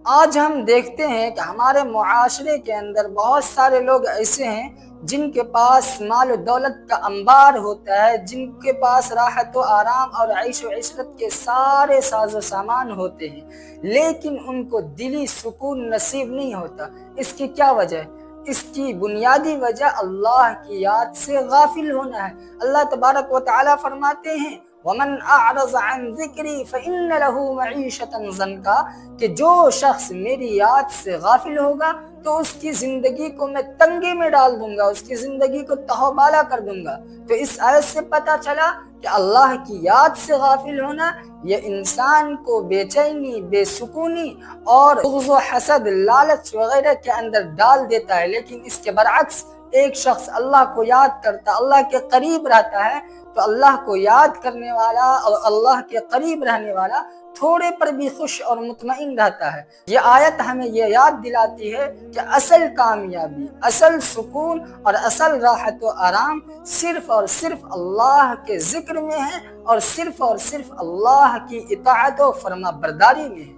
آج ہم دیکھتے ہیں کہ ہمارے معاشرے کے اندر بہت سارے لوگ ایسے ہیں جن کے پاس مال و دولت کا انبار ہوتا ہے، جن کے پاس راحت و آرام اور عیش و عشرت کے سارے ساز و سامان ہوتے ہیں، لیکن ان کو دلی سکون نصیب نہیں ہوتا۔ اس کی کیا وجہ ہے؟ اس کی بنیادی وجہ اللہ کی یاد سے غافل ہونا ہے۔ اللہ تبارک و تعالیٰ فرماتے ہیں وَمَنْ أَعْرَضَ عَنْ ذِكْرِي فَإِنَّ لَهُ مَعِيشَةً ضَنْكًا، کہ جو شخص میری یاد سے غافل ہوگا تو اس کی زندگی کو میں تنگی میں ڈال دوں گا، اس کی زندگی کو تہو بالا کر دوں گا۔ تو اس آیت سے پتہ چلا کہ اللہ کی یاد سے غافل ہونا یہ انسان کو بے چینی، بے سکونی اور بغض و حسد، لالچ وغیرہ کے اندر ڈال دیتا ہے۔ لیکن اس کے برعکس ایک شخص اللہ کو یاد کرتا، اللہ کے قریب رہتا ہے، تو اللہ کو یاد کرنے والا اور اللہ کے قریب رہنے والا تھوڑے پر بھی خوش اور مطمئن رہتا ہے۔ یہ آیت ہمیں یہ یاد دلاتی ہے کہ اصل کامیابی، اصل سکون اور اصل راحت و آرام صرف اور صرف اللہ کے ذکر میں ہے اور صرف اللہ کی اطاعت و فرما برداری میں ہے۔